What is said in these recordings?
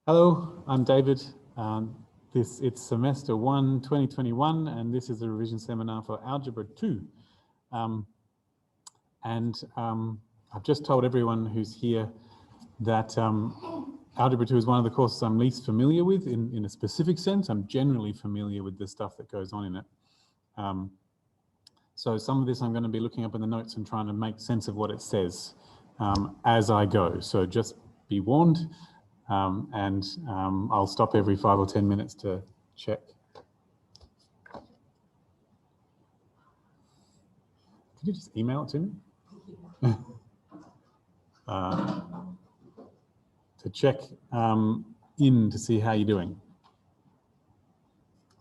Hello, I'm David. It's semester 1, 2021, and this is a revision seminar for Algebra 2. I've just told everyone who's here that Algebra 2 is one of the courses I'm least familiar with in a specific sense. I'm generally familiar with the stuff that goes on in it. So some of this I'm going to be looking up in the notes and trying to make sense of what it says as I go. So just be warned. I'll stop every 5 or 10 minutes to check. Could you just email it to me? To check in to see how you're doing.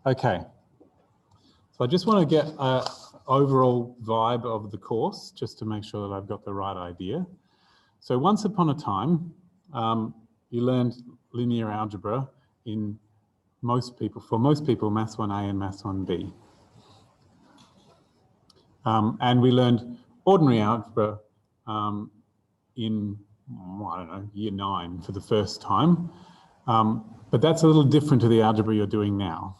Okay. So I just want to get an overall vibe of the course, just to make sure that I've got the right idea. So once upon a time, you learned linear algebra in for most people, Maths 1A and Maths 1B. And we learned ordinary algebra in, I don't know, year 9 for the first time. But that's a little different to the algebra you're doing now.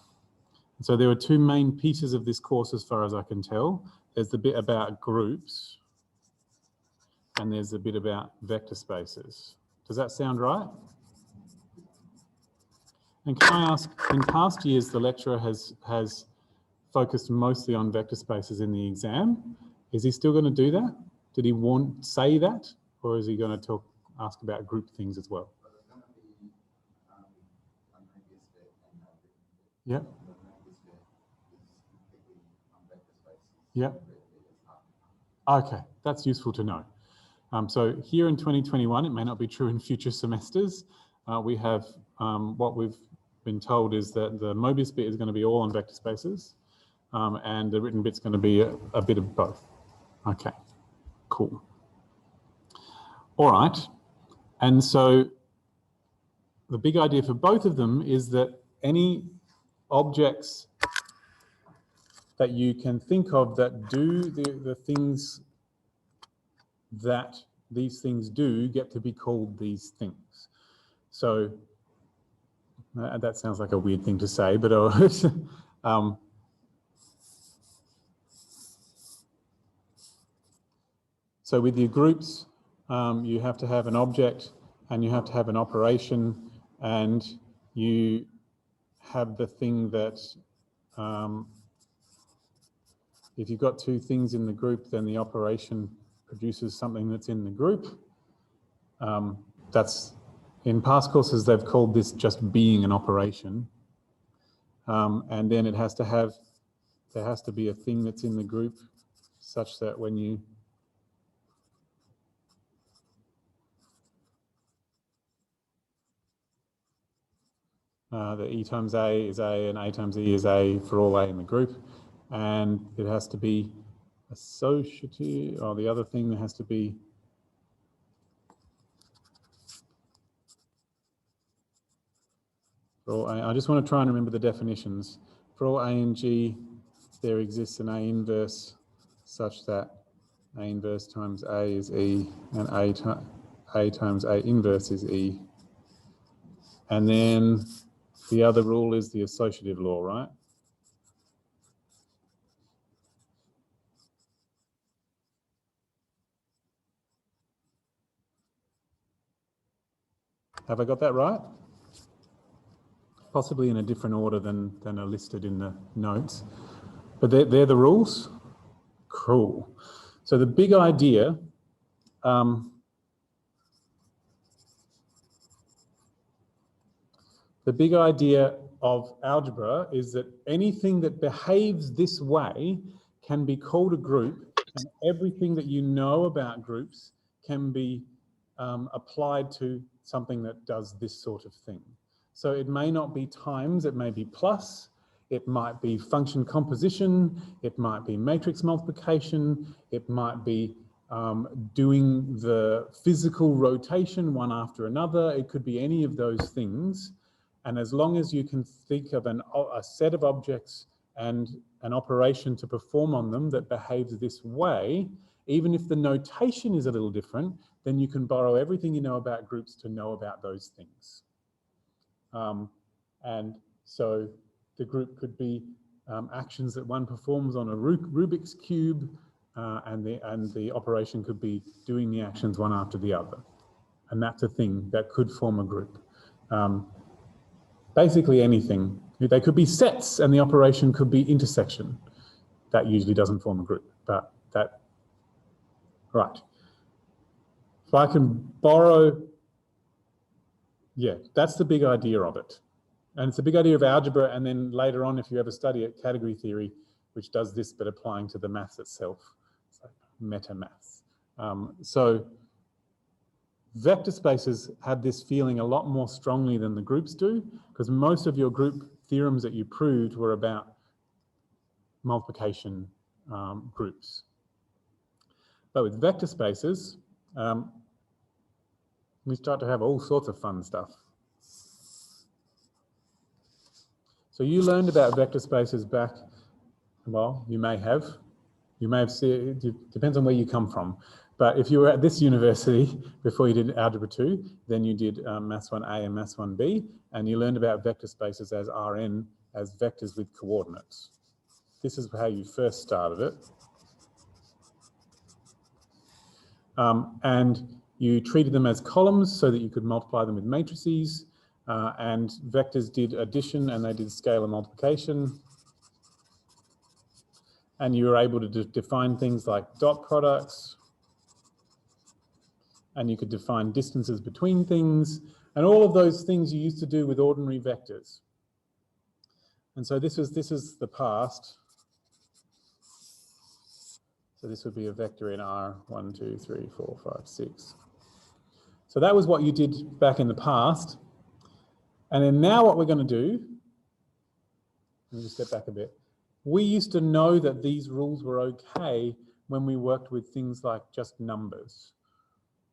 So there are two main pieces of this course as far as I can tell. There's the bit about groups and there's a bit about vector spaces. Does that sound right? And can I ask, in past years, the lecturer has focused mostly on vector spaces in the exam. Is he still going to do that? Did he say that? Or is he going to ask about group things as well? Yep. Yep. Okay, that's useful to know. So here in 2021, it may not be true in future semesters. We have what we've been told is that the Mobius bit is going to be all on vector spaces, and the written bit's going to be a bit of both. Okay, cool. All right, and so the big idea for both of them is that any objects that you can think of that do the things that these things do get to be called these things. So that sounds like a weird thing to say, but so with your groups, you have to have an object and you have to have an operation, and you have the thing that if you've got two things in the group, then the operation produces something that's in the group. That's in past courses, they've called this just being an operation. And then there has to be a thing that's in the group such that when you the E times A is A and A times E is A for all A in the group. And it has to be associative, or the other thing that has to be for all A. I just want to try and remember the definitions. For all A and G, there exists an A inverse such that A inverse times A is E and A times A inverse is E. And then the other rule is the associative law, right? Have I got that right? Possibly in a different order than are listed in the notes. But they're the rules? Cool. So the big idea of algebra is that anything that behaves this way can be called a group, and everything that you know about groups can be applied to something that does this sort of thing. So it may not be times, it may be plus, it might be function composition, it might be matrix multiplication, it might be doing the physical rotation one after another. It could be any of those things. And as long as you can think of a set of objects and an operation to perform on them that behaves this way, even if the notation is a little different, then you can borrow everything you know about groups to know about those things. And so the group could be actions that one performs on a Rubik's Cube, and the operation could be doing the actions one after the other. And that's a thing that could form a group. Basically anything. They could be sets and the operation could be intersection. That usually doesn't form a group, but that, right. If I can borrow, yeah, that's the big idea of it. And it's a big idea of algebra, and then later on, if you ever study it, category theory, which does this, but applying to the maths itself. It's like meta maths. So vector spaces had this feeling a lot more strongly than the groups do, because most of your group theorems that you proved were about multiplication groups. But with vector spaces, we start to have all sorts of fun stuff. So you learned about vector spaces back, well, you may have seen, it depends on where you come from. But if you were at this university before you did Algebra 2, then you did Maths 1A and Maths 1B, and you learned about vector spaces as Rn, as vectors with coordinates. This is how you first started it. And you treated them as columns so that you could multiply them with matrices, and vectors did addition and they did scalar multiplication. And you were able to define things like dot products, and you could define distances between things, and all of those things you used to do with ordinary vectors. And so this is the past. So this would be a vector in R, 1, 2, 3, 4, 5, 6. So that was what you did back in the past. And then now what we're going to do, let me just step back a bit. We used to know that these rules were okay when we worked with things like just numbers.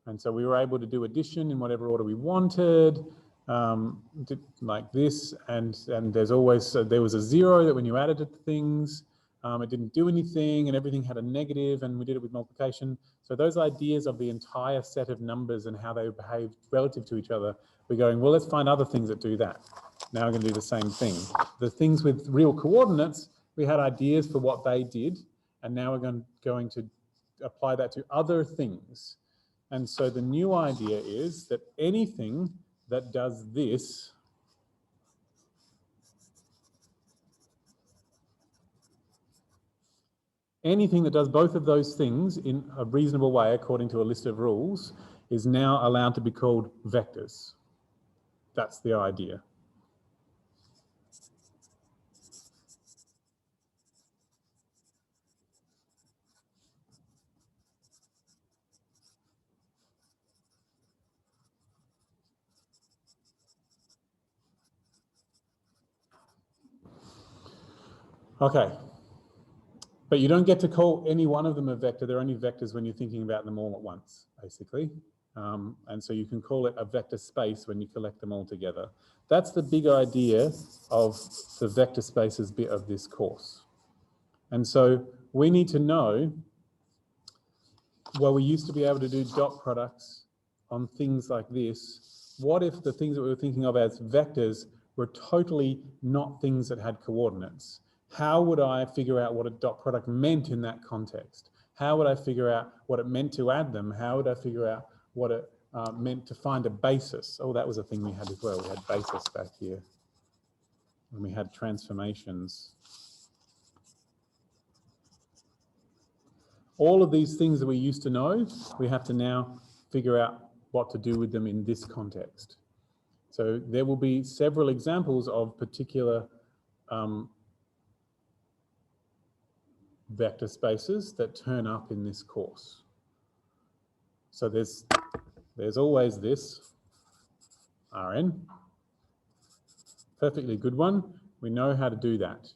And so we were able to do addition in whatever order we wanted, like this, and there's always, there was a zero that when you added it to things, it didn't do anything, and everything had a negative, and we did it with multiplication. So those ideas of the entire set of numbers and how they behave relative to each other, we're going, well, let's find other things that do that. Now we're going to do the same thing. The things with real coordinates, we had ideas for what they did, and now we're going to apply that to other things. And so the new idea is that anything that does this anything that does both of those things in a reasonable way according to a list of rules is now allowed to be called vectors. That's the idea. Okay. But you don't get to call any one of them a vector. They're only vectors when you're thinking about them all at once, basically. And so you can call it a vector space when you collect them all together. That's the big idea of the vector spaces bit of this course. And so we need to know, well, we used to be able to do dot products on things like this. What if the things that we were thinking of as vectors were totally not things that had coordinates? How would I figure out what a dot product meant in that context? How would I figure out what it meant to add them? How would I figure out what it meant to find a basis? Oh, that was a thing we had as well. We had basis back here. And we had transformations. All of these things that we used to know, we have to now figure out what to do with them in this context. So there will be several examples of particular vector spaces that turn up in this course. So there's always this Rn, perfectly good one. We know how to do that.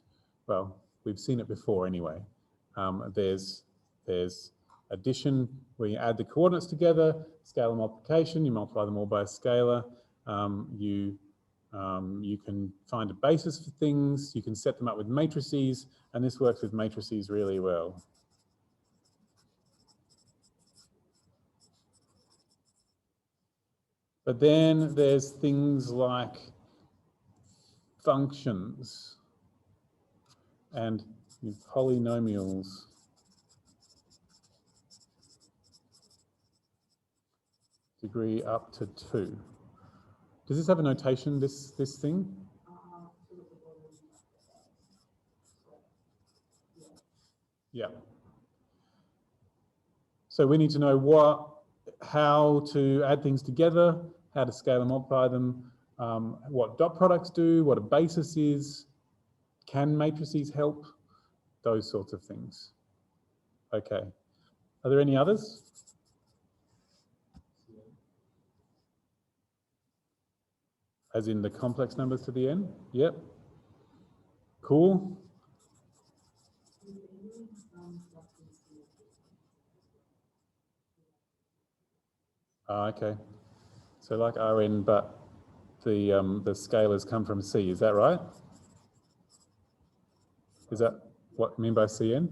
Well, we've seen it before anyway. There's addition where you add the coordinates together, scalar multiplication, you multiply them all by a scalar. You can find a basis for things, you can set them up with matrices, and this works with matrices really well. But then there's things like functions and polynomials degree up to 2. Does this have a notation, this thing? Yeah. So we need to know how to add things together, how to scale and multiply them, what dot products do, what a basis is, can matrices help, those sorts of things. Okay. Are there any others? As in the complex numbers to the n? Yep. Cool. Okay. So like Rn, but the scalars come from C, is that right? Is that what you mean by Cn?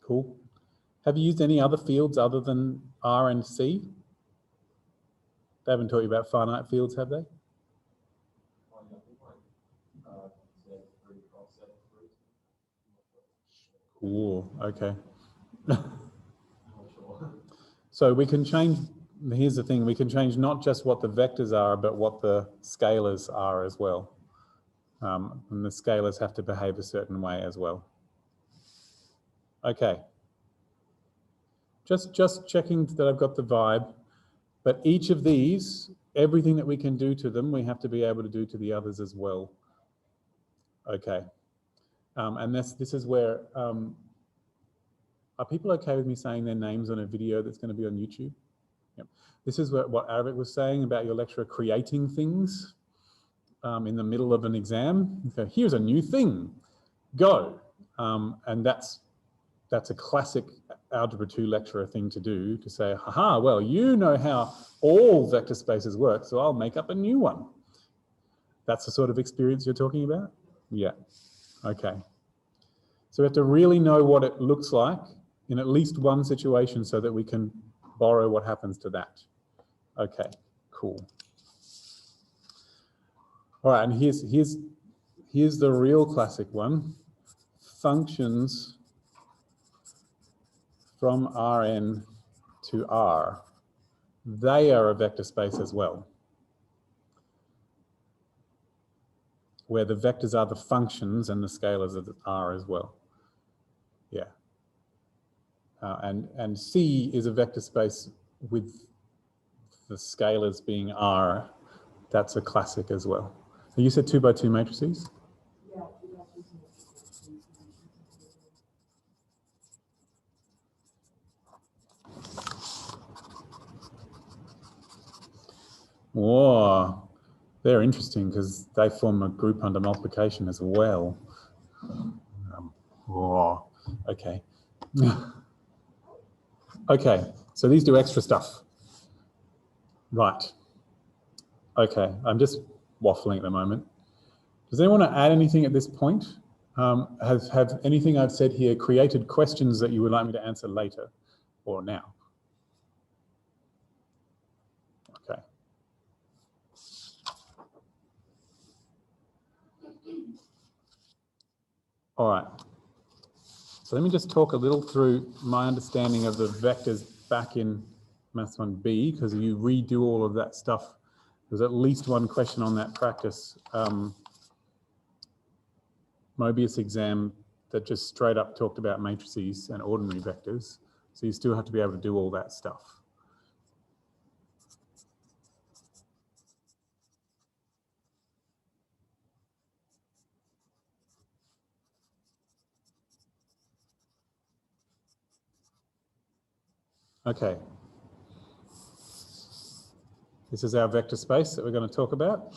Cool. Have you used any other fields other than R and C? They haven't taught you about finite fields, have they? Cool, okay. So we can change, here's the thing, we can change not just what the vectors are, but what the scalars are as well. And the scalars have to behave a certain way as well. Okay. Just checking that I've got the vibe, but each of these, everything that we can do to them, we have to be able to do to the others as well. Okay. And this is where, are people okay with me saying their names on a video that's going to be on YouTube? Yep. This is what Arabic was saying about your lecturer creating things in the middle of an exam. So here's a new thing, go. And that's a classic Algebra 2 lecturer thing to do, to say, haha, well, you know how all vector spaces work, so I'll make up a new one. That's the sort of experience you're talking about? Yeah, okay. So we have to really know what it looks like in at least one situation so that we can borrow what happens to that. Okay, cool. All right, and here's the real classic one. Functions from Rn to R. They are a vector space as well, where the vectors are the functions and the scalars are as well. Yeah. And C is a vector space with the scalars being R. That's a classic as well. You said 2 by 2 matrices? Yeah. Whoa, they're interesting because they form a group under multiplication as well. Whoa, okay. Okay, so these do extra stuff. Right. Okay, I'm just waffling at the moment. Does anyone want to add anything at this point? Have anything I've said here created questions that you would like me to answer later or now? Okay. All right. So let me just talk a little through my understanding of the vectors back in Maths 1B, because you redo all of that stuff. There's at least one question on that practice Mobius exam that just straight up talked about matrices and ordinary vectors. So you still have to be able to do all that stuff. Okay. This is our vector space that we're going to talk about.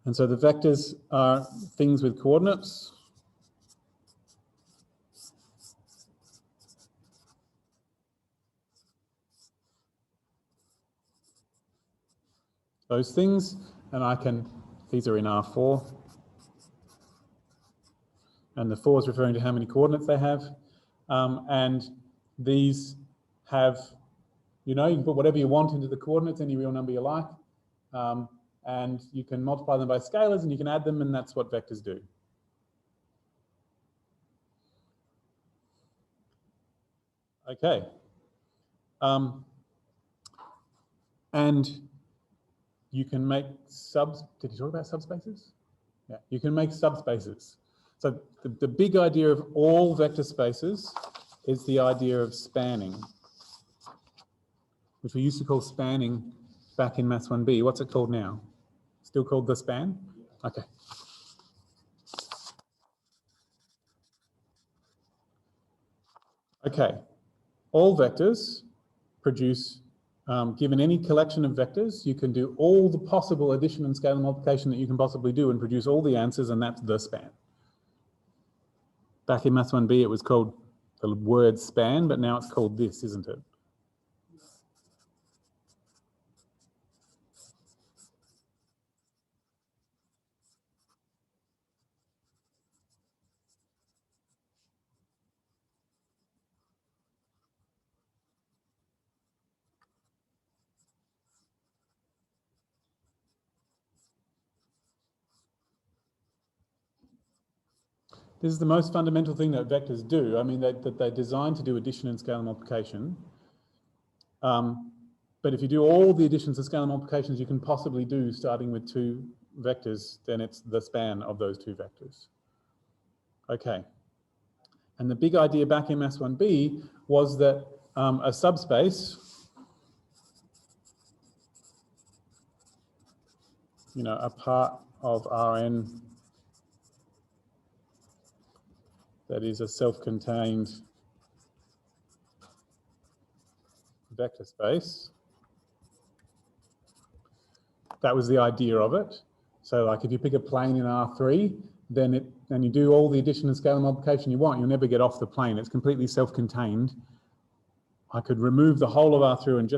And so the vectors are things with coordinates. Those things, and these are in R4. And the 4 is referring to how many coordinates they have. And these have, you can put whatever you want into the coordinates, any real number you like. and you can multiply them by scalars and you can add them, and that's what vectors do. Okay. And you can make did you talk about subspaces? Yeah, you can make subspaces. So the big idea of all vector spaces is the idea of spanning, which we used to call spanning back in Maths 1B. What's it called now? Still called the span? Okay. Okay, all vectors produce, given any collection of vectors, you can do all the possible addition and scalar multiplication that you can possibly do and produce all the answers, and that's the span. Back in Maths 1B, it was called the word span, but now it's called this, isn't it? This is the most fundamental thing that vectors do. I mean, that they're designed to do addition and scalar multiplication. But if you do all the additions and scalar multiplications you can possibly do starting with two vectors, then it's the span of those two vectors. Okay. And the big idea back in Maths 1B was that a subspace, you know, a part of Rn that is a self-contained vector space. That was the idea of it. So like if you pick a plane in R3, then you do all the addition and scalar multiplication you want, you'll never get off the plane. It's completely self-contained. I could remove the whole of R3 and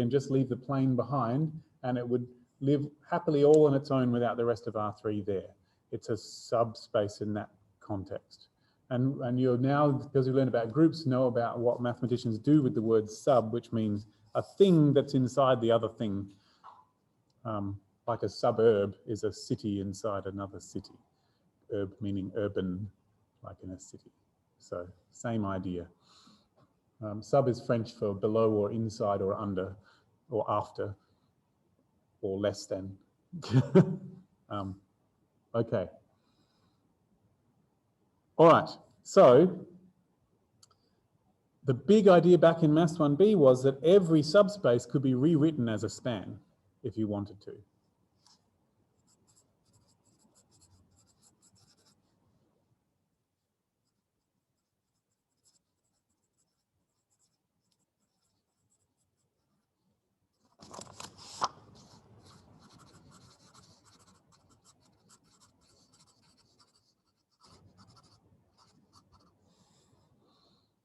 just leave the plane behind, and it would live happily all on its own without the rest of R3 there. It's a subspace in that context. And you're now, because you learned about groups, know about what mathematicians do with the word sub, which means a thing that's inside the other thing. Like a suburb is a city inside another city. Urb meaning urban, like in a city. So same idea. Sub is French for below or inside or under or after or less than. Okay. All right, so the big idea back in Maths 1B was that every subspace could be rewritten as a span if you wanted to.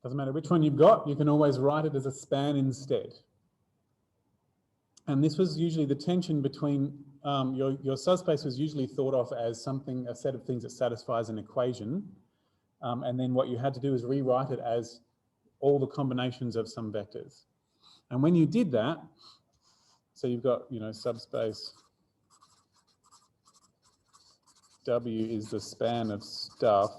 Doesn't matter which one you've got, you can always write it as a span instead. And this was usually the tension between, your subspace was usually thought of as something, a set of things that satisfies an equation. And then what you had to do is rewrite it as all the combinations of some vectors. And when you did that, so you've got, you know, subspace W is the span of stuff.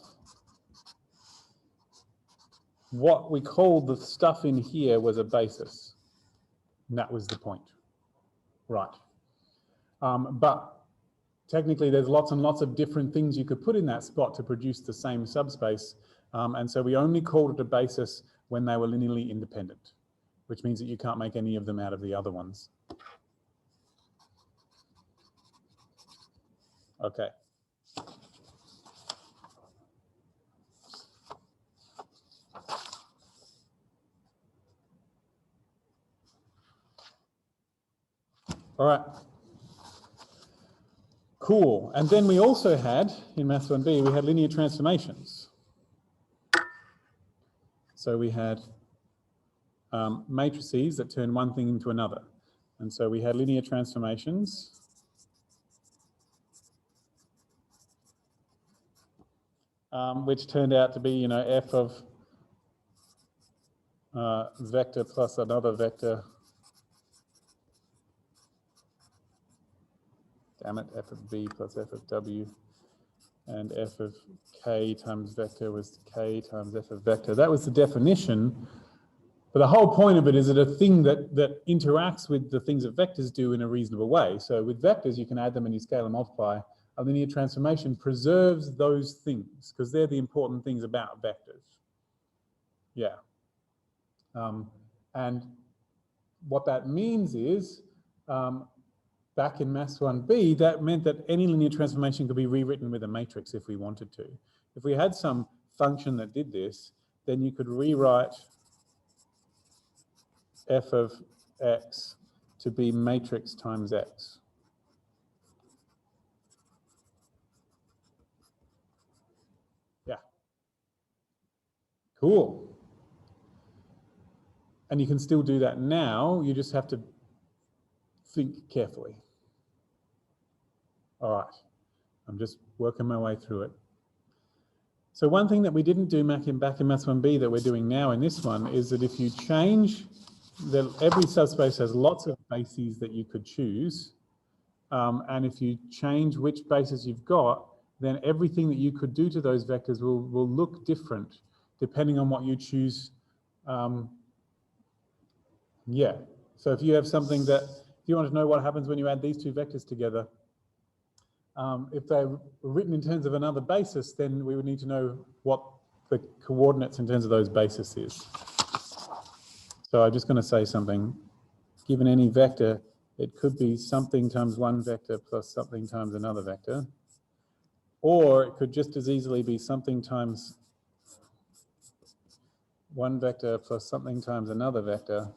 What we called the stuff in here was a basis. And that was the point. Right. But technically there's lots and lots of different things you could put in that spot to produce the same subspace. And so we only called it a basis when they were linearly independent, which means that you can't make any of them out of the other ones. Okay. All right. Cool. And then we also had, in Maths 1B, we had linear transformations. So we had matrices that turn one thing into another. And so we had linear transformations. Which turned out to be, you know, f of vector plus another vector damn it, f of b plus f of w, and f of k times vector was k times f of vector. That was the definition. But the whole point of it is that a thing that interacts with the things that vectors do in a reasonable way. So with vectors, you can add them and you scale and multiply. A linear transformation preserves those things because they're the important things about vectors. Yeah. And what that means is, back in Maths 1b, that meant that any linear transformation could be rewritten with a matrix if we wanted to. If we had some function that did this, then you could rewrite f of x to be matrix times x. Yeah. Cool. And you can still do that now, you just have to think carefully. All right, I'm just working my way through it. So one thing that we didn't do back in Maths 1b that we're doing now in this one is that if you change, every subspace has lots of bases that you could choose. And if you change which bases you've got, then everything that you could do to those vectors will look different depending on what you choose. Yeah, so if you have something that, if you want to know what happens when you add these two vectors together, if they're written in terms of another basis, then we would need to know what the coordinates in terms of those bases is. So I'm just going to say something. Given any vector, it could be something times one vector plus something times another vector. Or it could just as easily be something times one vector plus something times another vector.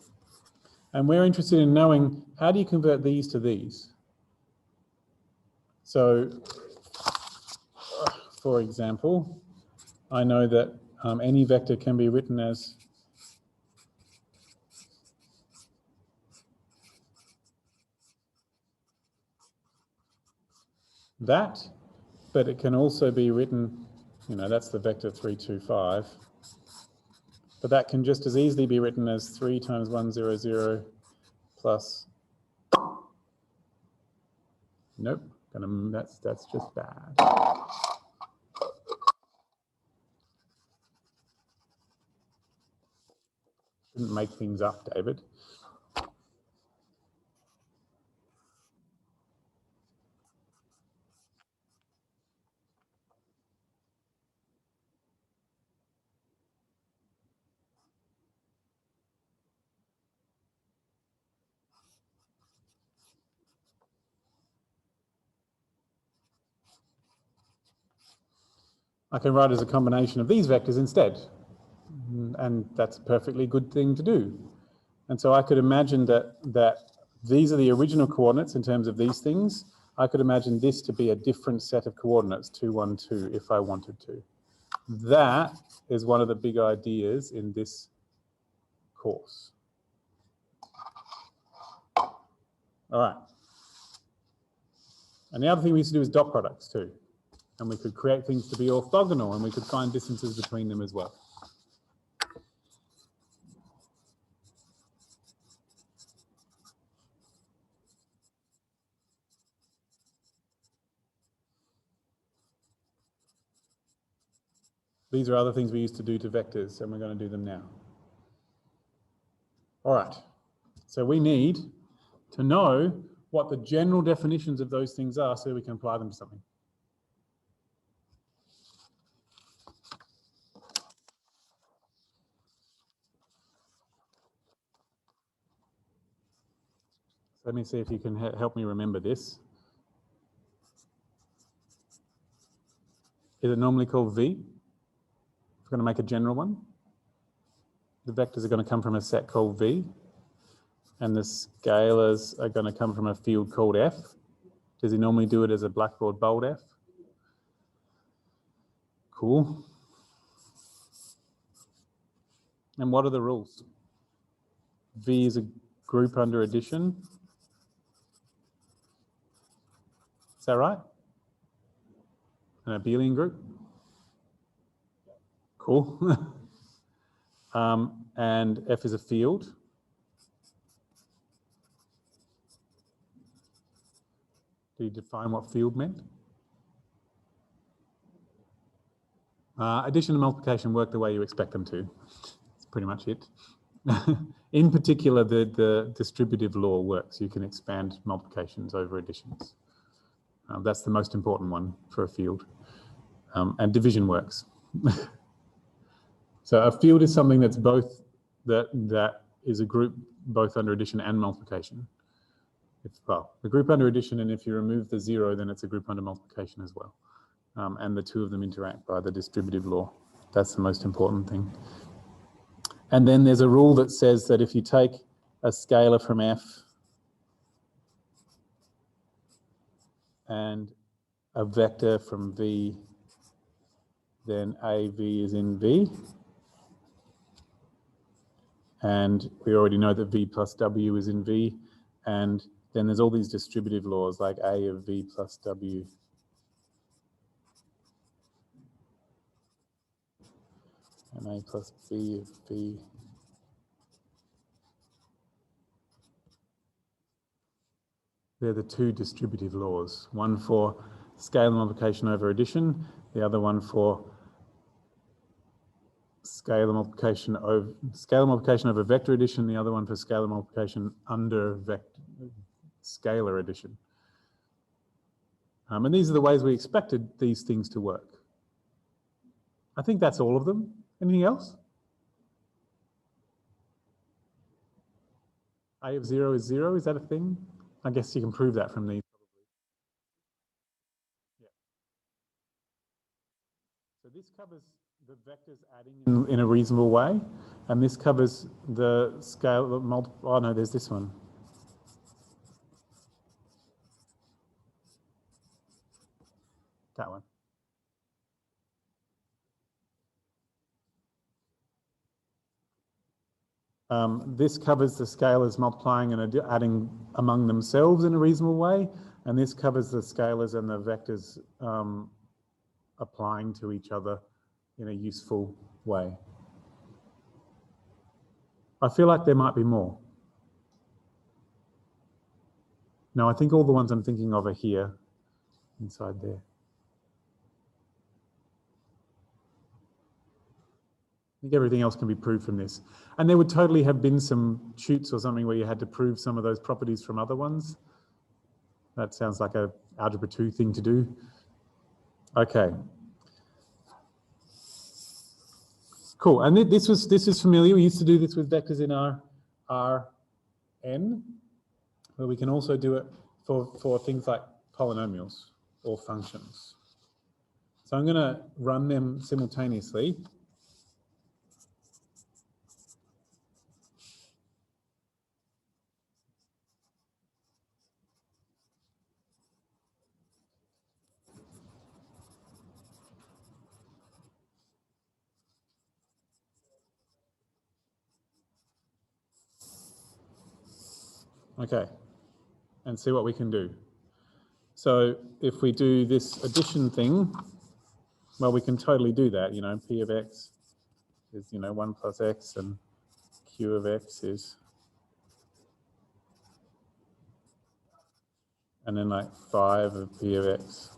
And we're interested in knowing, how do you convert these to these? So, for example, I know that any vector can be written as that, but it can also be written, you know, that's the vector 3, 2, 5. But that can just as easily be written as 3 times 1, 0, 0 plus, nope, that's just bad. Shouldn't make things up, David. I can write as a combination of these vectors instead. And that's a perfectly good thing to do. And so I could imagine that these are the original coordinates in terms of these things. I could imagine this to be a different set of coordinates, 2, 1, 2, if I wanted to. That is one of the big ideas in this course. All right. And the other thing we used to do is dot products too. And we could create things to be orthogonal, and we could find distances between them as well. These are other things we used to do to vectors, and we're going to do them now. All right. So we need to know what the general definitions of those things are so we can apply them to something. Let me see if you can help me remember this. Is it normally called V? We're going to make a general one. The vectors are going to come from a set called V, and the scalars are going to come from a field called F. Does he normally do it as a blackboard bold F? Cool. And what are the rules? V is a group under addition. Is that right? An abelian group? Cool. And F is a field. Did he define what field meant? Addition and multiplication work the way you expect them to. That's pretty much it. In particular, the distributive law works. You can expand multiplications over additions. That's the most important one for a field. And division works. So a field is something that's both, that is a group both under addition and multiplication. Well, the group under addition, and if you remove the 0, then it's a group under multiplication as well. And the two of them interact by the distributive law. That's the most important thing. And then there's a rule that says that if you take a scalar from F and a vector from V, then AV is in V. And we already know that V plus W is in V. And then there's all these distributive laws like A of V plus W. And A plus B of V. They're the two distributive laws. One for scalar multiplication over addition, the other one for scalar multiplication over vector addition, the other one for scalar multiplication under scalar addition. And these are the ways we expected these things to work. I think that's all of them. Anything else? A of 0 is 0, is that a thing? I guess you can prove that from these. Yeah. So this covers the vectors adding in a reasonable way, and this covers the scale of multiple. Oh no, there's this one. That one. This covers the scalars multiplying and adding among themselves in a reasonable way, and this covers the scalars and the vectors applying to each other in a useful way. I feel like there might be more. No, I think all the ones I'm thinking of are here, inside there. I think everything else can be proved from this. And there would totally have been some shoots or something where you had to prove some of those properties from other ones. That sounds like a Algebra 2 thing to do. Okay. Cool. And this is familiar. We used to do this with vectors in our Rn, where we can also do it for things like polynomials or functions. So I'm going to run them simultaneously. Okay, and see what we can do. So if we do this addition thing, well, we can totally do that. You know, P of X is, 1 plus X, and Q of X is, and then like 5 of P of X.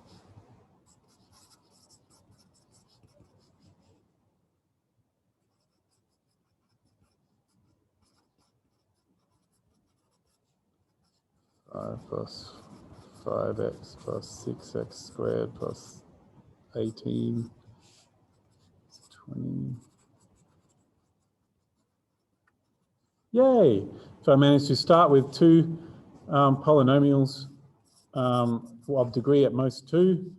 Plus 5x plus 6x squared plus 18, 20. Yay! So I managed to start with two polynomials of degree at most 2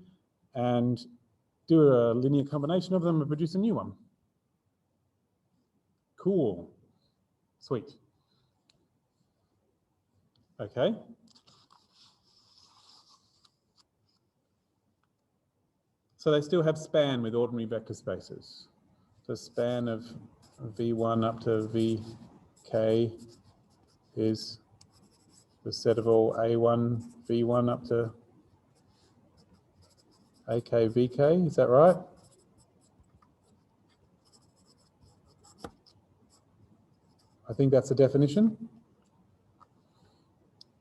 and do a linear combination of them and produce a new one. Cool. Sweet. Okay. So they still have span with ordinary vector spaces. The span of V1 up to Vk is the set of all A1, V1 up to AK, Vk, is that right? I think that's the definition.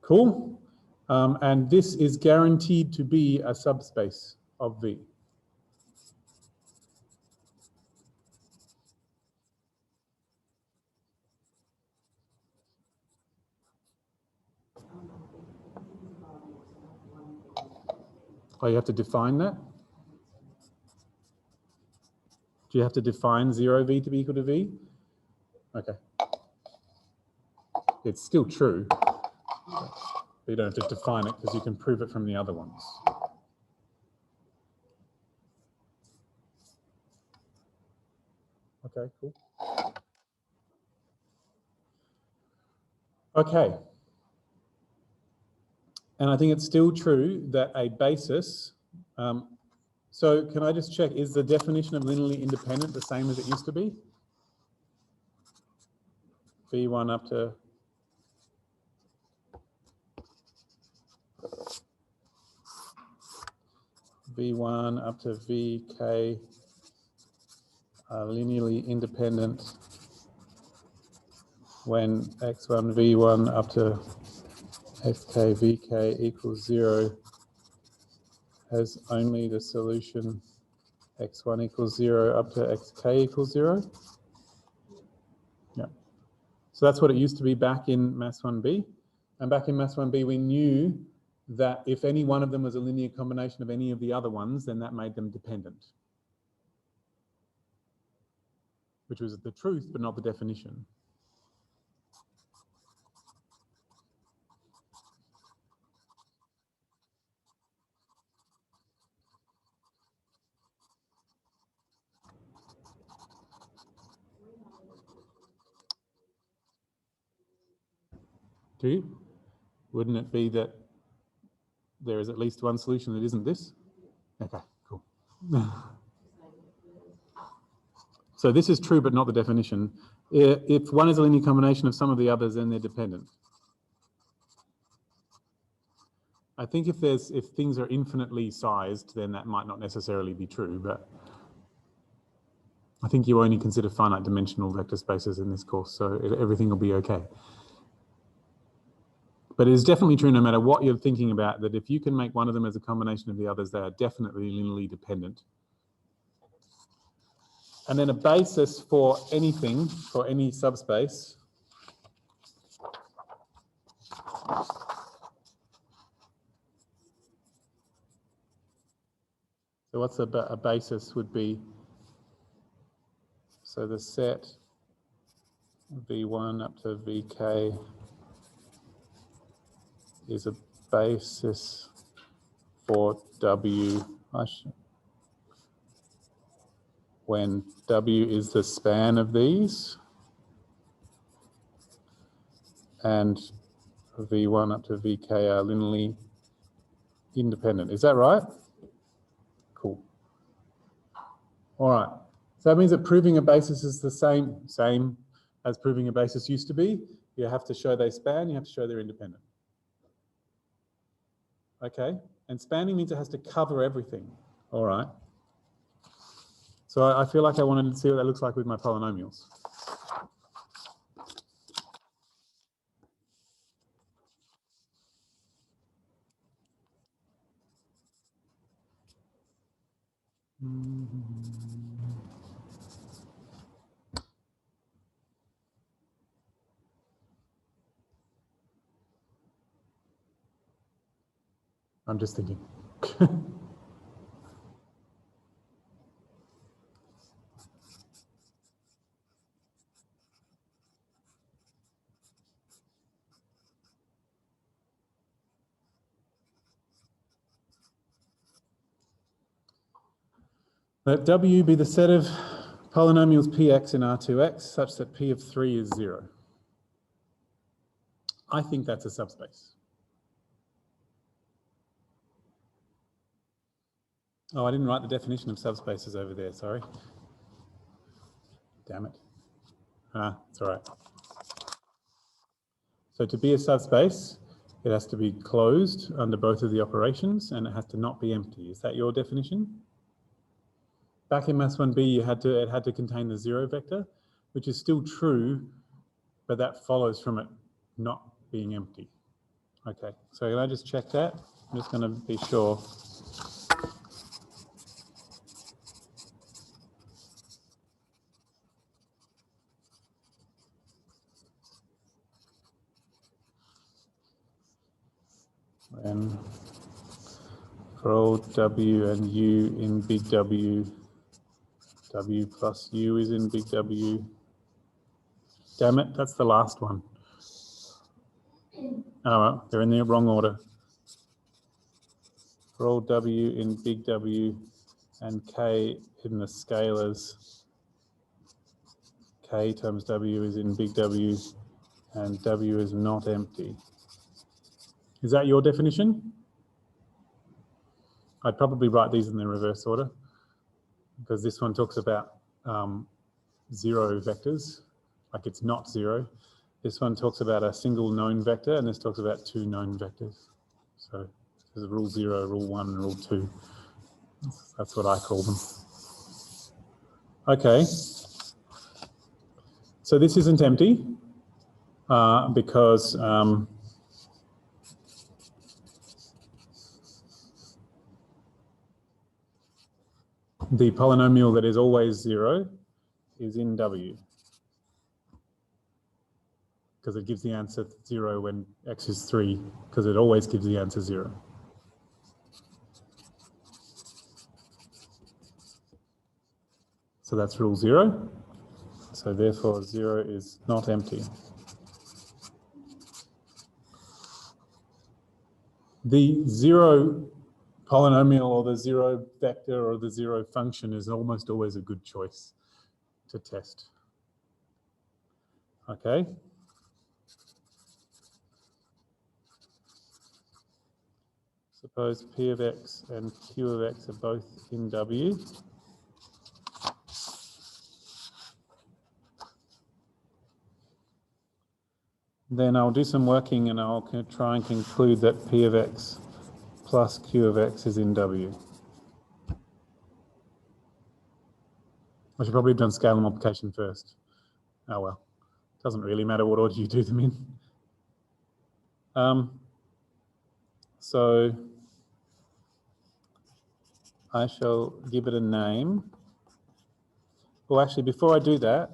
Cool. And this is guaranteed to be a subspace of V. Oh, you have to define that? Do you have to define 0V to be equal to V? Okay. It's still true, but you don't have to define it because you can prove it from the other ones. Okay, cool. Okay. And I think it's still true that a basis, so can I just check, is the definition of linearly independent the same as it used to be? V1 up to V1 up to Vk are linearly independent when x1 V1 up to fk Vk equals 0 has only the solution x1 equals 0 up to xk equals 0? Yeah. So that's what it used to be back in Maths 1b. And back in Maths 1b, we knew that if any one of them was a linear combination of any of the other ones, then that made them dependent. Which was the truth, but not the definition. Do you? Wouldn't it be that there is at least one solution that isn't this? Okay, cool. So this is true, but not the definition. If one is a linear combination of some of the others, then they're dependent. I think if things are infinitely sized, then that might not necessarily be true, but I think you only consider finite dimensional vector spaces in this course, so everything will be okay. But it is definitely true, no matter what you're thinking about, that if you can make one of them as a combination of the others, they are definitely linearly dependent. And then a basis for anything, for any subspace, so what's a basis would be, so the set V1 up to Vk is a basis for W when W is the span of these, and V1 up to Vk are linearly independent. Is that right? Cool. All right. So that means that proving a basis is the same as proving a basis used to be. You have to show they span, you have to show they're independent. Okay, and spanning means it has to cover everything. All right. So I feel like I wanted to see what that looks like with my polynomials. I'm just thinking. Let W be the set of polynomials Px in R2x such that P of 3 is 0. I think that's a subspace. Oh, I didn't write the definition of subspaces over there, sorry. Damn it. It's all right. So to be a subspace, it has to be closed under both of the operations and it has to not be empty. Is that your definition? Back in Maths 1b, it had to contain the 0 vector, which is still true, but that follows from it not being empty. Okay, so can I just check that? I'm just going to be sure. And for all W and U in big W, W plus U is in big W. Damn it, that's the last one. Oh, well, they're in the wrong order. For all W in big W and K in the scalars, K times W is in big W and W is not empty. Is that your definition? I'd probably write these in the reverse order because this one talks about zero vectors, like it's not zero. This one talks about a single known vector, and this talks about two known vectors. So there's rule 0, rule 1, and rule 2. That's what I call them. Okay. So this isn't empty because the polynomial that is always 0 is in W, because it gives the answer 0 when x is 3, because it always gives the answer 0. So that's rule 0. So therefore 0 is not empty. The 0 polynomial or the 0 vector or the 0 function is almost always a good choice to test. Okay. Suppose P of x and Q of x are both in W. Then I'll do some working and I'll try and conclude that P of x plus Q of x is in W. I should probably have done scale multiplication first. Oh well, doesn't really matter what order you do them in. So I shall give it a name. Well, actually, before I do that,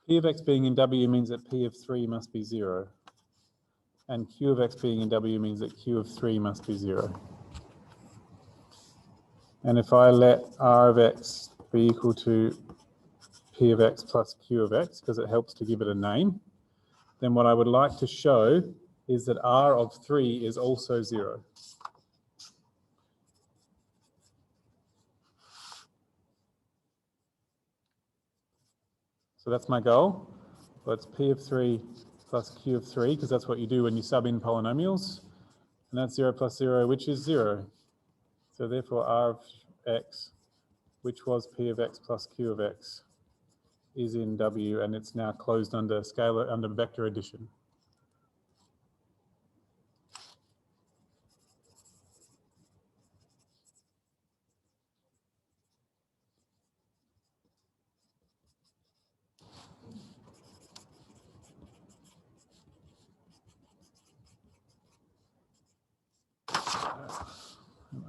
P of x being in W means that P of 3 must be 0. And Q of x being in W means that Q of 3 must be 0. And if I let R of x be equal to P of x plus Q of x, because it helps to give it a name, then what I would like to show is that R of 3 is also 0. So that's my goal. Well, it's P of 3 plus Q of 3, because that's what you do when you sub in polynomials. And that's 0 plus 0, which is 0. So therefore R of x, which was P of x plus Q of x, is in W, and it's now closed under scalar, under vector addition.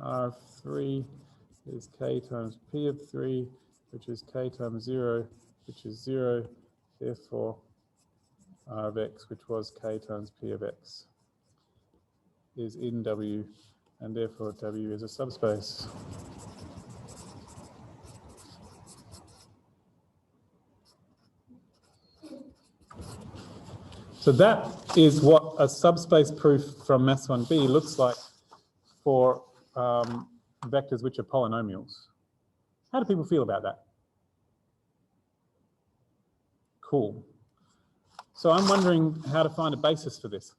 R of 3 is k times P of 3, which is k times 0, which is 0. Therefore, R of x, which was k times P of x, is in W, and therefore W is a subspace. So that is what a subspace proof from Maths 1b looks like for vectors which are polynomials. How do people feel about that? Cool. So I'm wondering how to find a basis for this.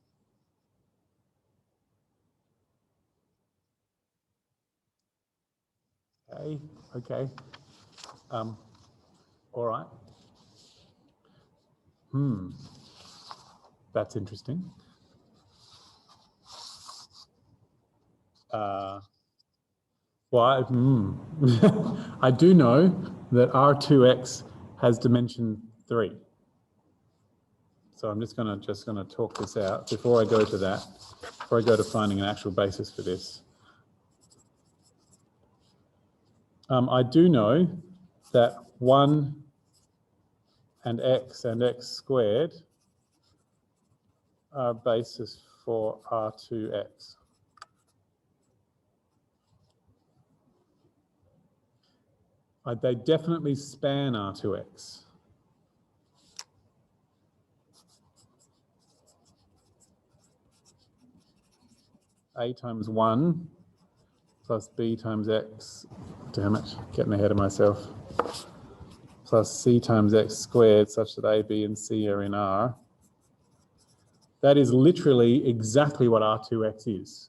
Okay. All right. That's interesting. Well, I do know that R2x has dimension 3. So So I'm just going to talk this out before I go to that, before I go to finding an actual basis for this. I do know that 1 and x squared are a basis for R2x. They definitely span R2x. A times 1 plus b times x, damn it, getting ahead of myself, plus c times x squared such that a, b and c are in R. That is literally exactly what R2x is.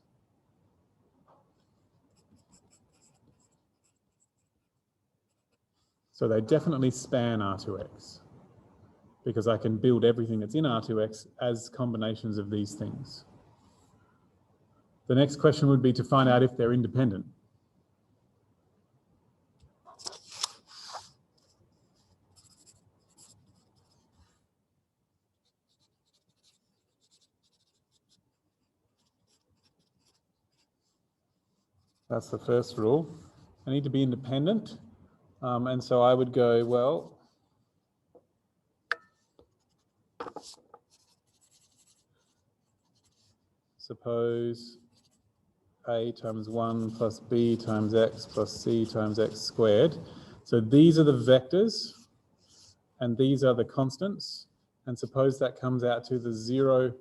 So they definitely span R2x because I can build everything that's in R2x as combinations of these things. The next question would be to find out if they're independent. That's the first rule. I need to be independent. And so I would go, well, suppose a times 1 plus b times x plus c times x squared. So these are the vectors, and these are the constants. And suppose that comes out to the 0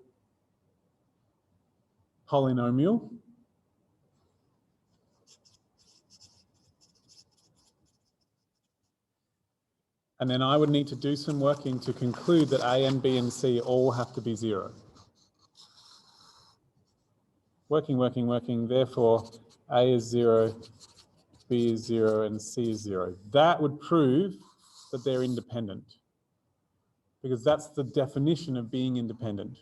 polynomial. And then I would need to do some working to conclude that a and b and c all have to be 0. Working. Therefore, a is 0, b is 0, and c is 0. That would prove that they're independent, because that's the definition of being independent.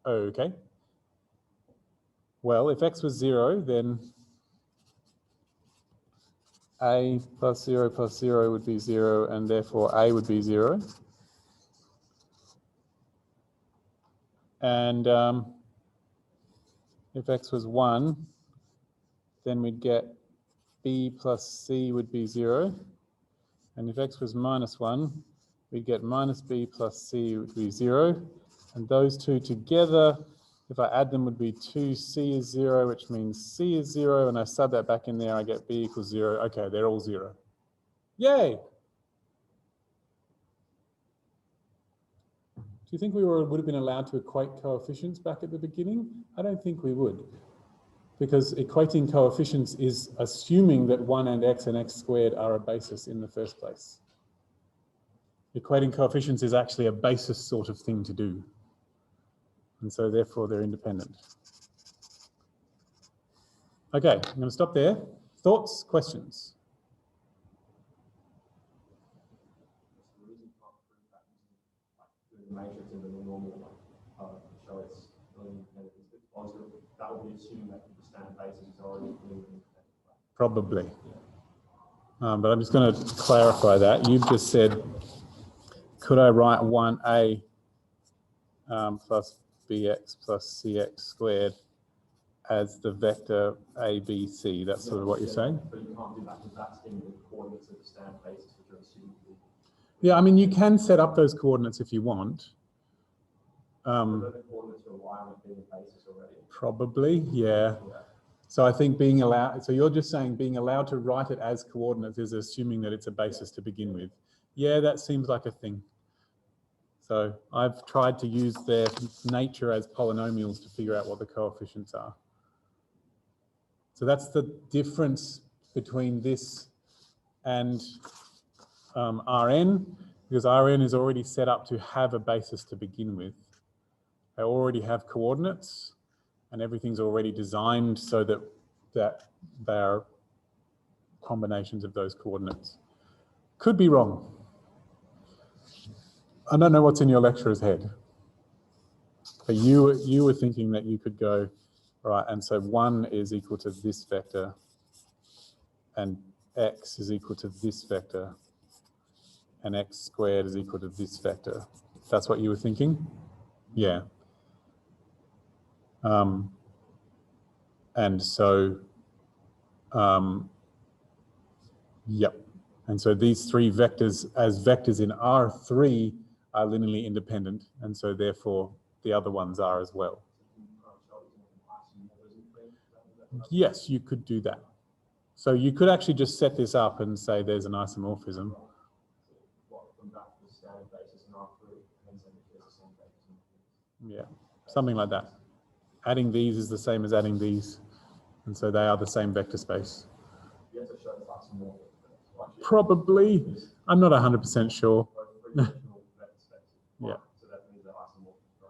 Okay. Well, if x was 0, then a plus 0 would be 0, and therefore a would be 0. And if x was 1, then we'd get b plus c would be 0. And if x was minus 1, we'd get minus b plus c would be 0. And those two together, if I add them, would be 2c is 0, which means c is 0. And I sub that back in there, I get b equals 0. Okay, they're all 0. Yay! Do you think we would have been allowed to equate coefficients back at the beginning? I don't think we would, because equating coefficients is assuming that 1 and x squared are a basis in the first place. Equating coefficients is actually a basis sort of thing to do, and so therefore they're independent. Okay, I'm going to stop there. Thoughts, questions? Matrix and the normal show it's independent. That would be assuming that the standard basis is already independent. Probably. Yeah. But I'm just going to clarify that. You've just said, could I write 1a plus bx plus cx squared as the vector a, b, c? That's sort of what you're saying? But you can't do that because that's in the coordinates of the standard basis, which are assumed to be. Yeah, I mean, you can set up those coordinates if you want. The coordinates for y would be the basis already. Probably, yeah. So I think being allowed, so you're just saying being allowed to write it as coordinates is assuming that it's a basis to begin with. Yeah, that seems like a thing. So I've tried to use their nature as polynomials to figure out what the coefficients are. So that's the difference between this and Rn, because Rn is already set up to have a basis to begin with. They already have coordinates, and everything's already designed so that they are combinations of those coordinates. Could be wrong. I don't know what's in your lecturer's head, but you were thinking that you could go, right, and so 1 is equal to this vector, and x is equal to this vector and x squared is equal to this vector. That's what you were thinking? Yeah. And so, yep. And so these three vectors as vectors in R3 are linearly independent. And so therefore the other ones are as well. Yes, you could do that. So you could actually just set this up and say there's an isomorphism. Yeah, something like that. Adding these is the same as adding these. And so they are the same vector space. Probably. I'm not 100% sure. Yeah.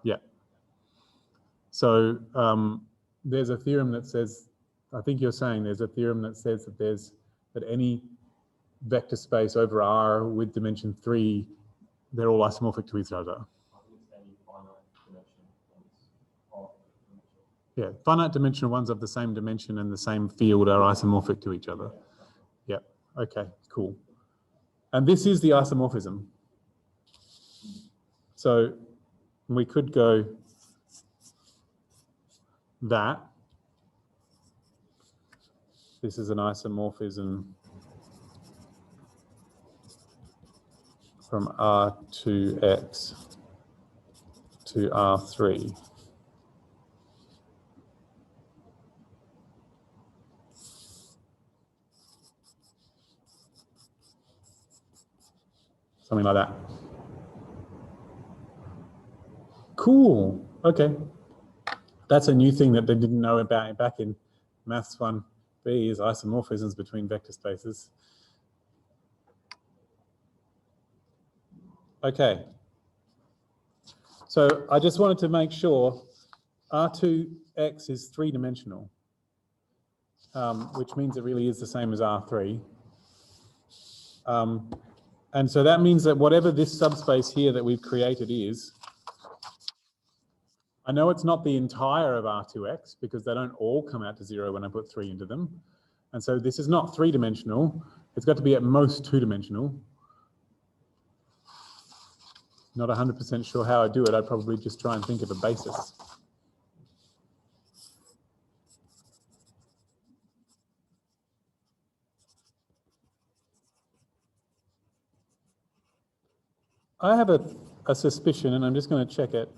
Yeah. So there's a theorem that says, I think you're saying there's a theorem that says that any vector space over R with dimension 3, they're all isomorphic to each other. Yeah, finite dimensional ones of the same dimension and the same field are isomorphic to each other. Yeah, okay, cool. And this is the isomorphism. So we could go that. This is an isomorphism from R2x to R3. Something like that. Cool. Okay. That's a new thing that they didn't know about back in Maths 1B is isomorphisms between vector spaces. Okay. So I just wanted to make sure R2x is three-dimensional, which means it really is the same as R3. And so that means that whatever this subspace here that we've created is, I know it's not the entire of R2x because they don't all come out to 0 when I put 3 into them. And so this is not three-dimensional. It's got to be at most two-dimensional. Not 100% sure how I do it. I'd probably just try and think of a basis. I have a suspicion, and I'm just going to check it.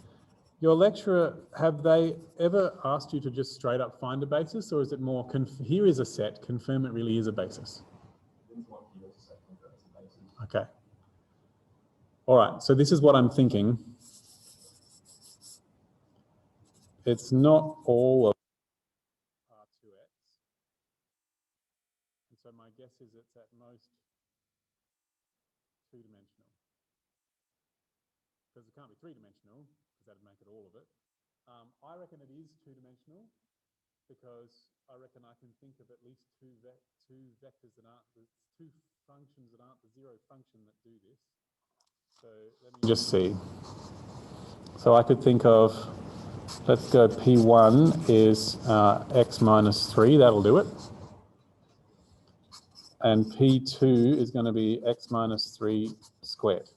Your lecturer, have they ever asked you to just straight up find a basis, or is it more, here is a set, confirm it really is a basis? Okay. All right, so this is what I'm thinking. It's not all of R2x. And so my guess is it's at most two-dimensional. Because it can't be three-dimensional, because that'd make it all of it. I reckon it is two-dimensional, because I reckon I can think of at least two vectors that aren't, two functions that aren't the zero function that do this. So let me just see. So I could think of, let's go P1 is x minus 3, that'll do it. And P2 is going to be x minus 3 squared.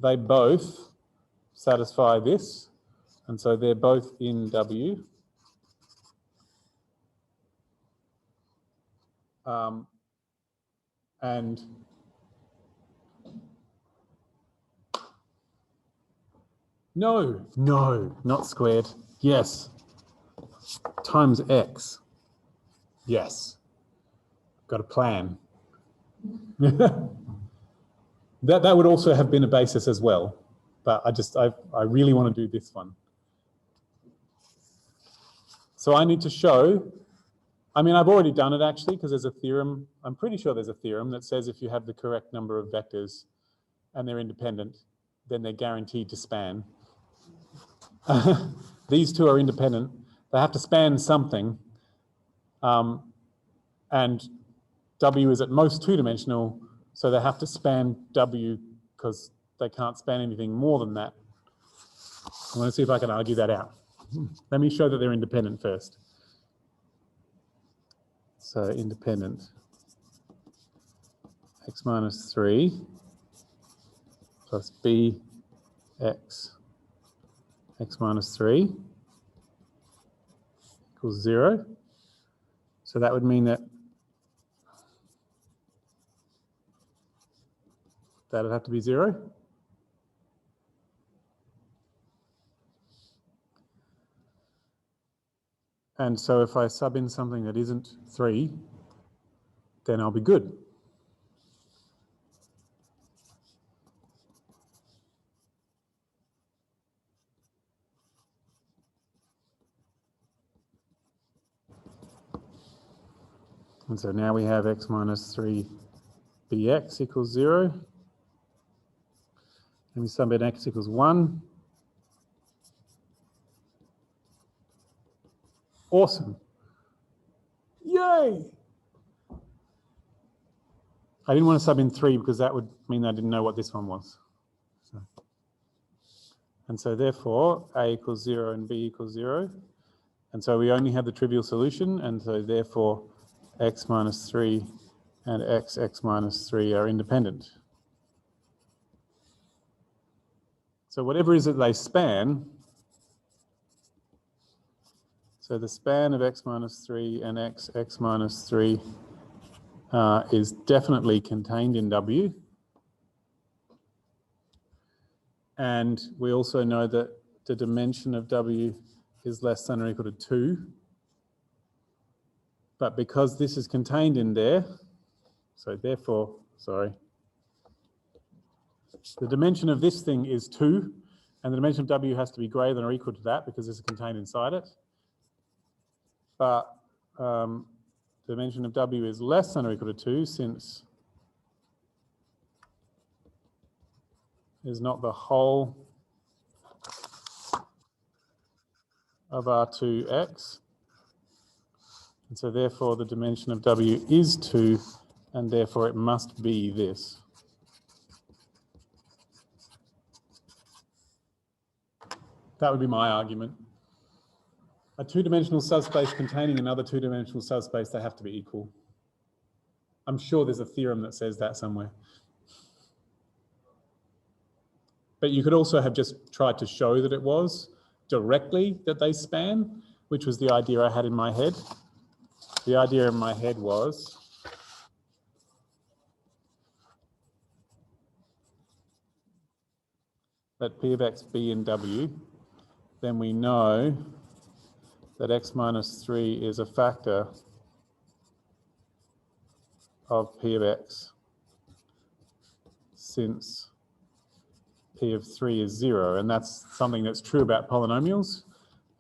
They both satisfy this, and so they're both in W. And no, not squared. Yes. Times x. Yes. Got a plan. That would also have been a basis as well, but I really want to do this one. So I need to show, I mean, I've already done it actually, because there's a theorem, I'm pretty sure there's a theorem that says if you have the correct number of vectors and they're independent, then they're guaranteed to span. These two are independent. They have to span something. And W is at most two-dimensional, so they have to span W because they can't span anything more than that. I want to see if I can argue that out. Let me show that they're independent first. So independent x minus 3 plus b x minus 3 equals 0. So that would mean that that would have to be 0. And so if I sub in something that isn't 3, then I'll be good. And so now we have x minus 3 bx equals 0. And we sub in x equals 1. Awesome. Yay! I didn't want to sub in 3 because that would mean I didn't know what this one was. And so therefore, a equals 0 and b equals 0. And so we only have the trivial solution, and so therefore x minus 3 and x minus 3 are independent. So whatever it is that they span, so the span of x minus 3 and x minus 3 is definitely contained in W. And we also know that the dimension of W is less than or equal to 2. But because this is contained in there, so therefore, sorry, the dimension of this thing is 2, and the dimension of W has to be greater than or equal to that because this is contained inside it. But the dimension of W is less than or equal to 2 since is not the whole of R2X. And so therefore the dimension of W is 2, and therefore it must be this. That would be my argument. A two-dimensional subspace containing another two-dimensional subspace, they have to be equal. I'm sure there's a theorem that says that somewhere. But you could also have just tried to show that it was directly that they span, which was the idea I had in my head. The idea in my head was that P of X be in W, then we know that X minus 3 is a factor of P of X since P of 3 is 0, and that's something that's true about polynomials,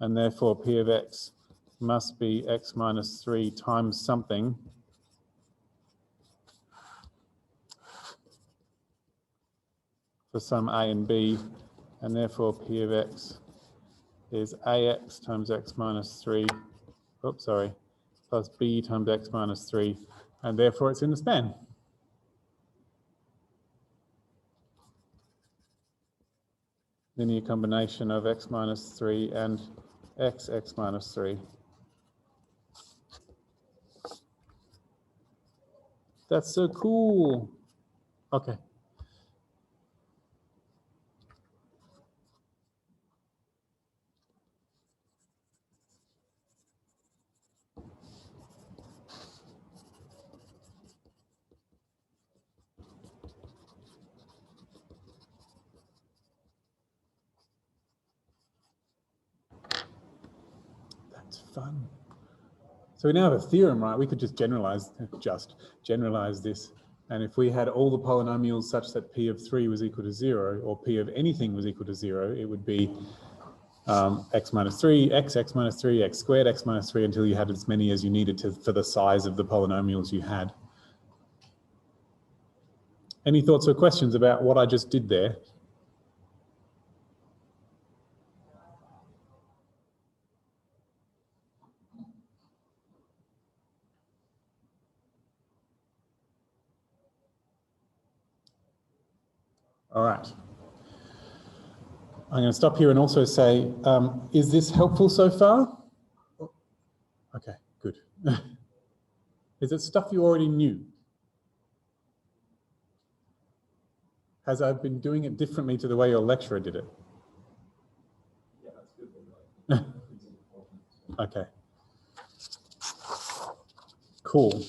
and therefore P of X must be X minus 3 times something for some A and B, and therefore P of X is AX times X minus 3, oops, sorry, plus B times X minus 3, and therefore it's in the span. Linear combination of X minus 3 and X minus 3. That's so cool. Okay. That's fun. So we now have a theorem, right? We could just generalize this. And if we had all the polynomials such that P of 3 was equal to 0, or P of anything was equal to 0, it would be X minus 3, X minus 3, X squared, X minus 3, until you had as many as you needed for the size of the polynomials you had. Any thoughts or questions about what I just did there? All right. I'm going to stop here and also say, is this helpful so far? Okay, good. Is it stuff you already knew? Has I been doing it differently to the way your lecturer did it? Yeah, that's good. Okay. Cool.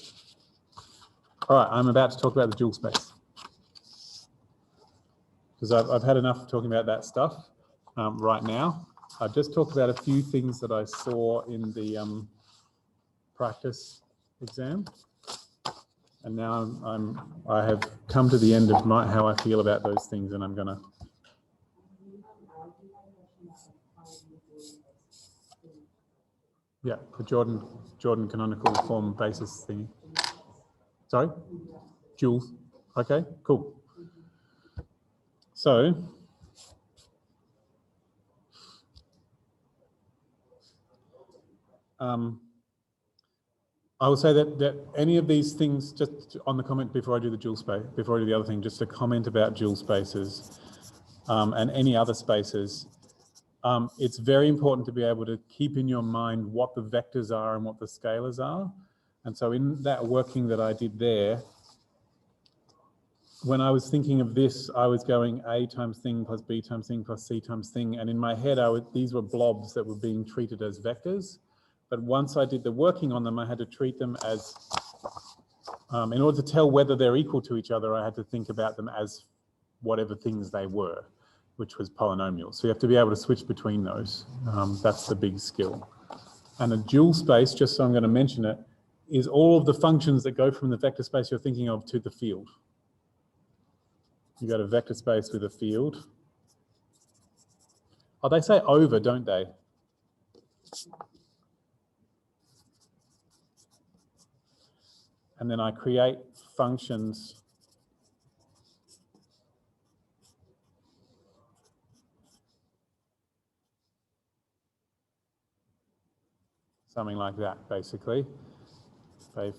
All right, I'm about to talk about the dual space. Because I've had enough of talking about that stuff right now. I've just talked about a few things that I saw in the practice exam. And now I have come to the end of how I feel about those things, and I'm going to... Yeah, the Jordan canonical form basis thingy. Sorry? Joules. Okay, cool. So, I will say that any of these things, just on the comment before I do the dual space, before I do the other thing, just a comment about dual spaces and any other spaces. It's very important to be able to keep in your mind what the vectors are and what the scalars are. And so in that working that I did there, when I was thinking of this, I was going A times thing plus B times thing plus C times thing. And in my head, these were blobs that were being treated as vectors. But once I did the working on them, I had to treat them as, in order to tell whether they're equal to each other, I had to think about them as whatever things they were, which was polynomials. So you have to be able to switch between those. That's the big skill. And a dual space, just so I'm going to mention it, is all of the functions that go from the vector space you're thinking of to the field. You got a vector space with a field. Oh, they say over, don't they? And then I create functions something like that, basically.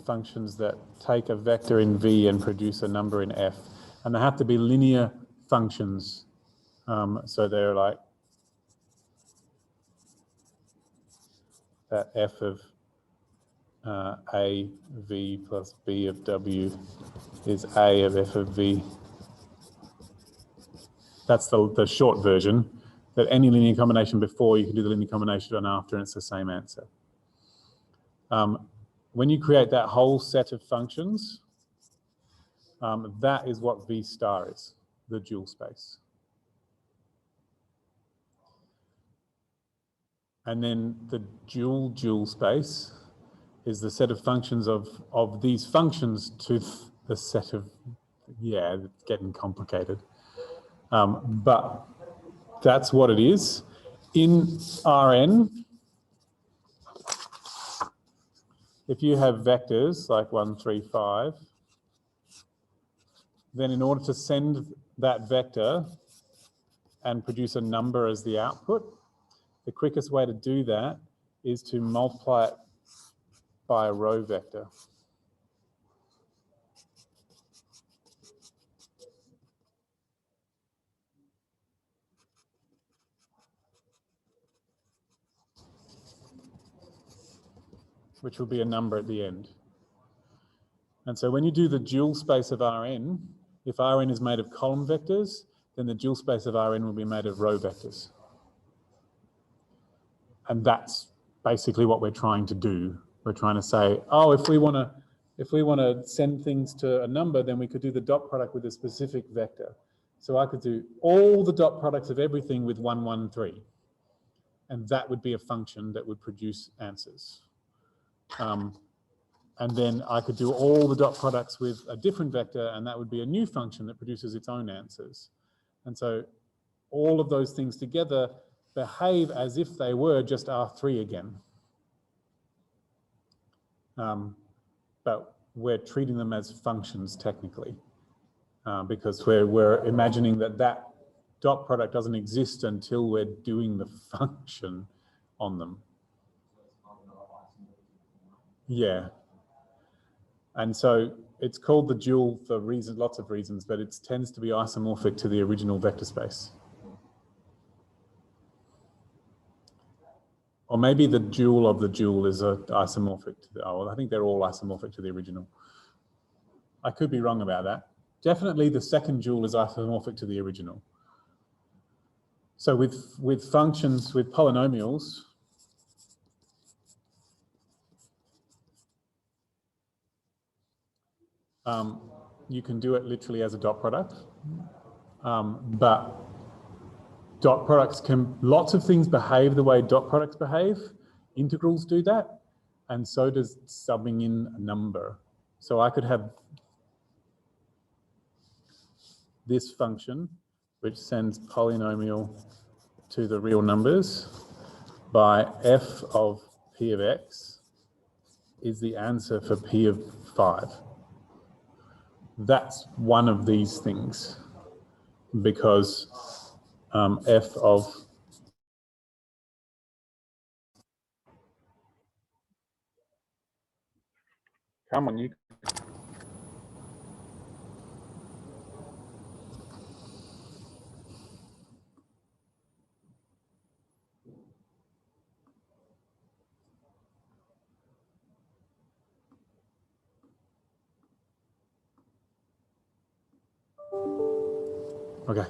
Functions that take a vector in V and produce a number in F. And they have to be linear functions. So they're like that F of A V plus B of W is A of F of V. That's the short version, that any linear combination before, you can do the linear combination on after, and it's the same answer. When you create that whole set of functions, that is what V star is, the dual space. And then the dual space is the set of functions of these functions to the set of, yeah, it's getting complicated. But that's what it is. In Rn, if you have vectors like 1, 3, 5, then in order to send that vector and produce a number as the output, the quickest way to do that is to multiply it by a row vector. Which will be a number at the end. And so when you do the dual space of Rn, if Rn is made of column vectors, then the dual space of Rn will be made of row vectors. And that's basically what we're trying to do. We're trying to say, oh, if we want to send things to a number, then we could do the dot product with a specific vector. So I could do all the dot products of everything with 1, 1, 3. And that would be a function that would produce answers. And then I could do all the dot products with a different vector, and that would be a new function that produces its own answers. And so all of those things together behave as if they were just R3 again. But we're treating them as functions technically, because we're imagining that that dot product doesn't exist until we're doing the function on them. Yeah. And so it's called the dual for lots of reasons, but it tends to be isomorphic to the original vector space. Or maybe the dual of the dual is isomorphic to the, oh, I think they're all isomorphic to the original. I could be wrong about that. Definitely the second dual is isomorphic to the original. So with functions, with polynomials, you can do it literally as a dot product. But dot products can, lots of things behave the way dot products behave. Integrals do that, and so does subbing in a number. So I could have this function, which sends polynomial to the real numbers by f of p of x is the answer for p of 5. That's one of these things, because f of come on, you. Okay.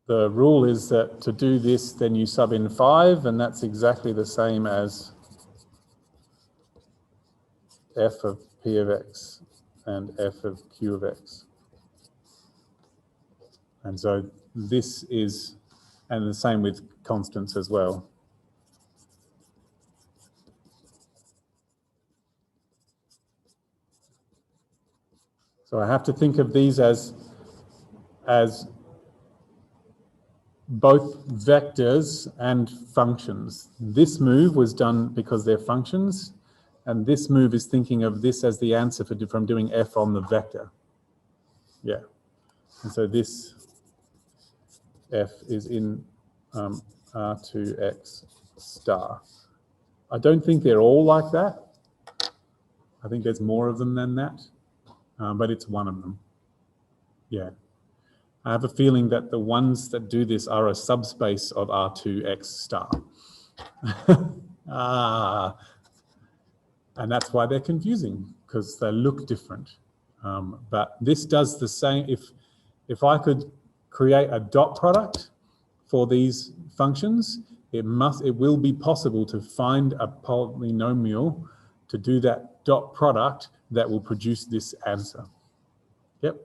The rule is that to do this, then you sub in 5, and that's exactly the same as f of p of x and f of q of x. And so this is, and the same with constants as well. So I have to think of these as both vectors and functions. This move was done because they're functions, and this move is thinking of this as the answer from doing f on the vector. Yeah. And so this f is in R2x star. I don't think they're all like that. I think there's more of them than that, but it's one of them. Yeah. I have a feeling that the ones that do this are a subspace of R2x star. And that's why they're confusing, because they look different. But this does the same. If I could create a dot product for these functions, it will be possible to find a polynomial to do that dot product that will produce this answer. Yep.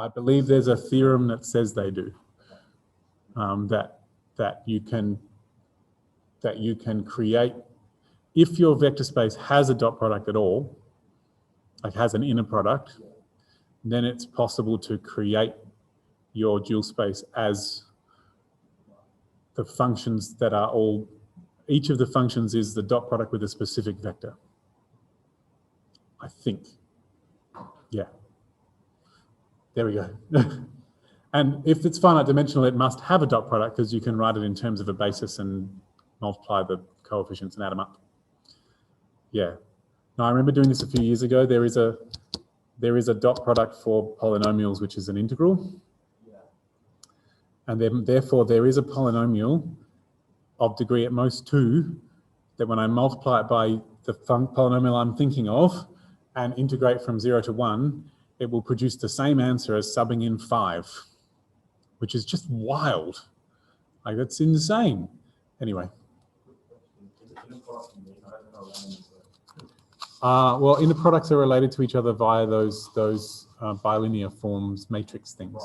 I believe there's a theorem that says they do. That you can create, if your vector space has a dot product at all, like has an inner product, then it's possible to create your dual space as the functions that are all, each of the functions is the dot product with a specific vector. I think. Yeah. There we go. And if it's finite dimensional, it must have a dot product, because you can write it in terms of a basis and multiply the coefficients and add them up. Yeah. Now, I remember doing this a few years ago. There is a dot product for polynomials, which is an integral. Yeah. And then, therefore, there is a polynomial of degree at most 2 that when I multiply it by the polynomial I'm thinking of and integrate from 0 to 1, it will produce the same answer as subbing in 5, which is just wild. Like, that's insane. Anyway. Well, inner products are related to each other via those bilinear forms matrix things.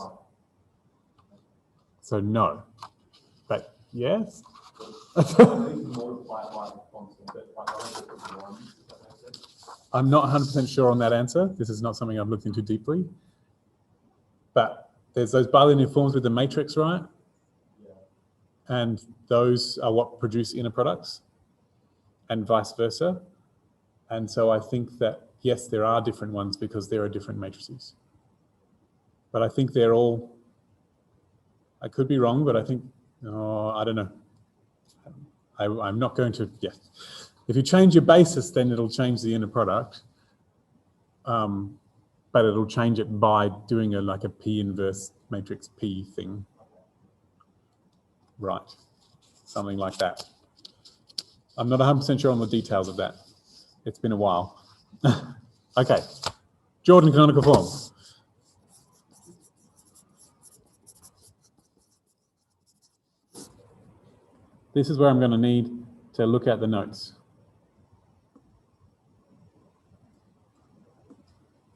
So no, but yes. I'm not 100% sure on that answer. This is not something I've looked into deeply. But there's those bilinear forms with the matrix, right? Yeah. And those are what produce inner products, and vice versa. And so I think that, yes, there are different ones because there are different matrices. But I think they're all, I could be wrong, but I think, I don't know. I'm not going to, yeah. If you change your basis, then it'll change the inner product. but it'll change it by doing like a P inverse matrix P thing. Right, something like that. I'm not 100% sure on the details of that. It's been a while. Okay, Jordan canonical form. This is where I'm going to need to look at the notes.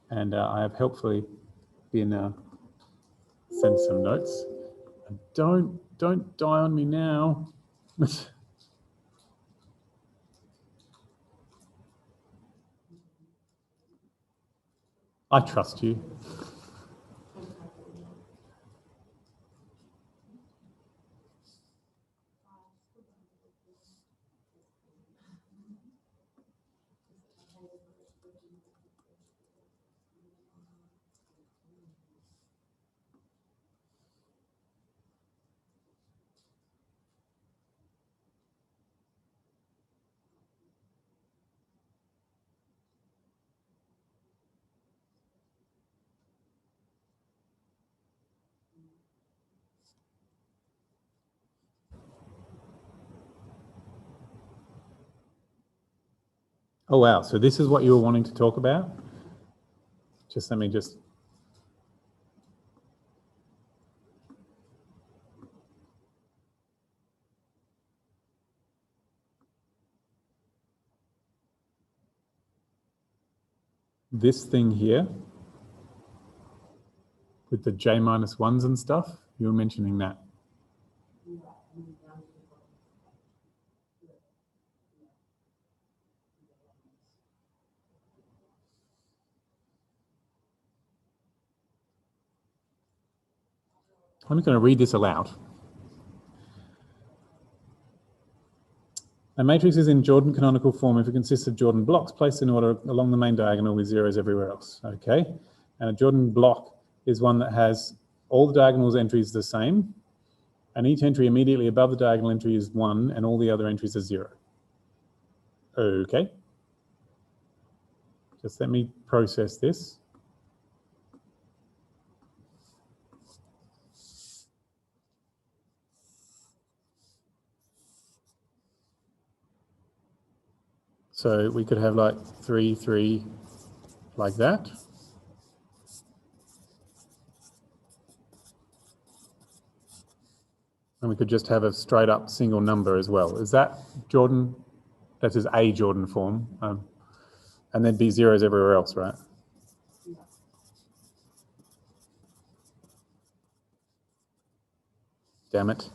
And I have helpfully been sent some notes. And don't die on me now. I trust you. Oh, wow. So this is what you were wanting to talk about? Just let me just... This thing here, with the J minus ones and stuff, you were mentioning that. I'm just going to read this aloud. A matrix is in Jordan canonical form if it consists of Jordan blocks placed in order along the main diagonal with zeros everywhere else. Okay, and a Jordan block is one that has all the diagonals entries the same, and each entry immediately above the diagonal entry is 1, and all the other entries are 0. Okay. Just let me process this. So we could have like 3, 3, like that. And we could just have a straight up single number as well. Is that Jordan? That is a Jordan form. And then be zeros everywhere else, right? Damn it.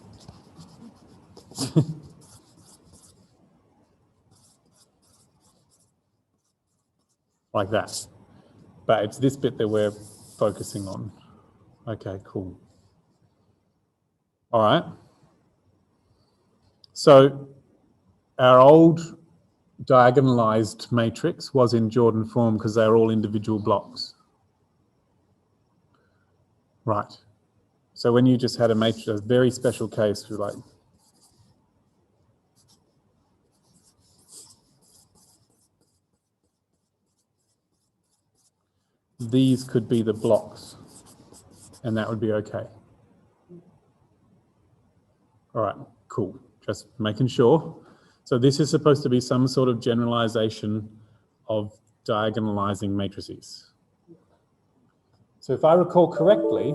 Like that. But it's this bit that we're focusing on. Okay, cool. All right. So our old diagonalized matrix was in Jordan form because they were all individual blocks. Right. So when you just had a matrix, a very special case, you're like, these could be the blocks, and that would be okay. All right, cool. Just making sure. So this is supposed to be some sort of generalization of diagonalizing matrices. So if I recall correctly,